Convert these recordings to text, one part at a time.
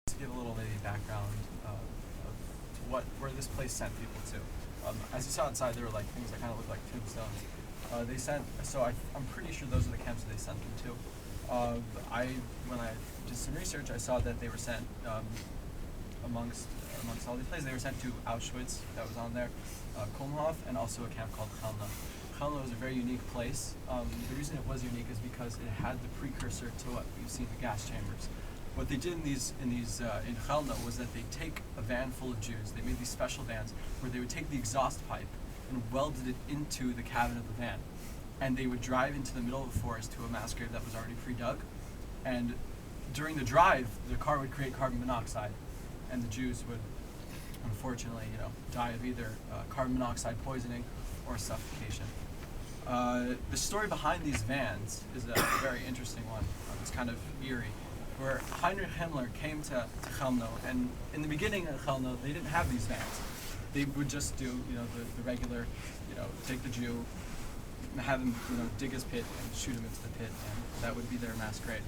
To give a little maybe background of where this place sent people to. As you saw outside, there were like things that kind of looked like tombstones. I'm pretty sure those are the camps that they sent them to. When I did some research, I saw that they were sent amongst all these places. They were sent to Auschwitz, that was on there, Kulmhof, and also a camp called Chelmna. Chelmna was a very unique place. The reason it was unique is because it had the precursor to what you see in the gas chambers. What they did in Chelmna was that they take a van full of Jews. They made these special vans where they would take the exhaust pipe and welded it into the cabin of the van, and they would drive into the middle of the forest to a mass grave that was already pre-dug. And during the drive, the car would create carbon monoxide, and the Jews would, unfortunately, die of either carbon monoxide poisoning or suffocation. The story behind these vans is a very interesting one. It's kind of eerie, where Heinrich Himmler came to Chelmno, and in the beginning of Chelmno, they didn't have these vans. They would just do, the regular, take the Jew, have him, dig his pit and shoot him into the pit, and that would be their mass grave.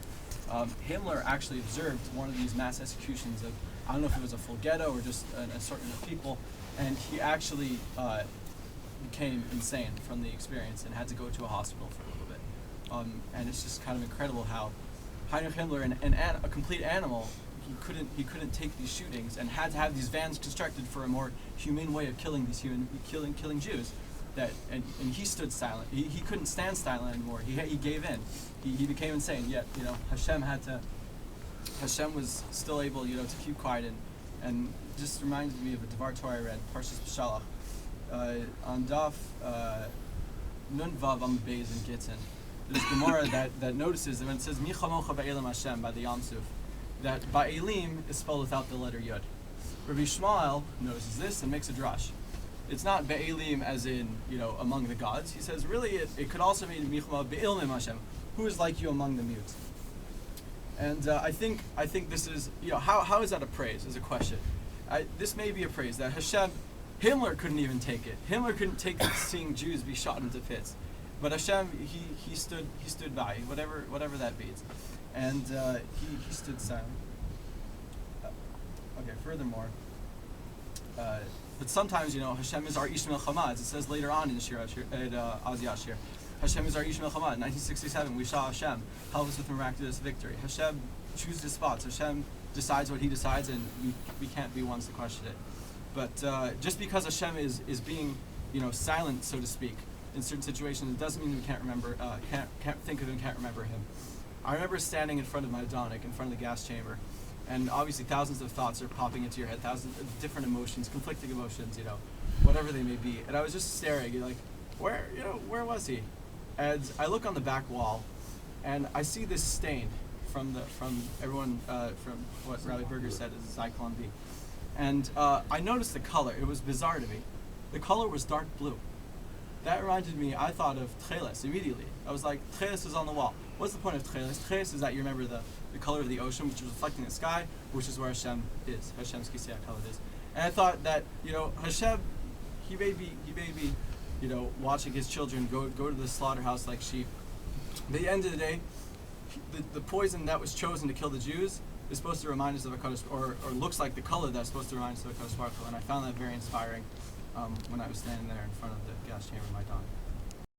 Himmler actually observed one of these mass executions of, I don't know if it was a full ghetto or just an assortment of people, and he actually became insane from the experience and had to go to a hospital for a little bit. And it's just kind of incredible how Heinrich Himmler, a complete animal, he couldn't take these shootings and had to have these vans constructed for a more humane way of killing killing Jews. And he stood silent. He couldn't stand silent anymore. He gave in. He became insane. Yet Hashem was still able to keep quiet, and just reminded me of a Devar Torah I read, Parshas B'Shalach, on Daf Nun Vav Am Beis in Gittin. There's Gemara that notices that when it says Michamocha Ba'elim Hashem by the Yam Suf, that Ba'elim is spelled without the letter Yud. Rabbi Shmuel notices this and makes a drush. It's not Be'elim as in, among the gods. He says, really, it could also mean Michma Be'ilmim Hashem, who is like you among the mute. And I think this is, how is that a praise, is a question. This may be a praise that Himmler couldn't even take it. Himmler couldn't take seeing Jews be shot into pits. But Hashem, he stood by, whatever that means. And he stood silent. Okay, furthermore, but sometimes, Hashem is our Ish Melchama, as it says later on in Shir Az Yashir. Hashem is our Ish Melchama. In 1967, we saw Hashem help us with miraculous victory. Hashem chooses his spots. Hashem decides what he decides, and we can't be ones to question it. But just because Hashem is being, silent, so to speak, in certain situations, it doesn't mean we can't remember, can't think of him, can't remember him. I remember standing in front of my Adonic, in front of the gas chamber, and obviously thousands of thoughts are popping into your head, thousands of different emotions, conflicting emotions, whatever they may be. And I was just staring, like, where was he? And I look on the back wall, and I see this stain from everyone, from what Rabbi Berger said is Zyklon B. And I noticed the color. It was bizarre to me. The color was dark blue. That reminded me, I thought of Tcheles immediately. I was like, Tcheles is on the wall. What's the point of Tcheles? Tcheles is that you remember the color of the ocean, which is reflecting the sky, which is where Hashem is. Hashem's Kisiyah color is. And I thought that, Hashem, he may be, watching his children go to the slaughterhouse like sheep. But at the end of the day, the poison that was chosen to kill the Jews is supposed to remind us of a Kodesh, or looks like the color that's supposed to remind us of a Kodesh Baruch Hu. And I found that very inspiring when I was standing there in front of the gas chamber of my dawn.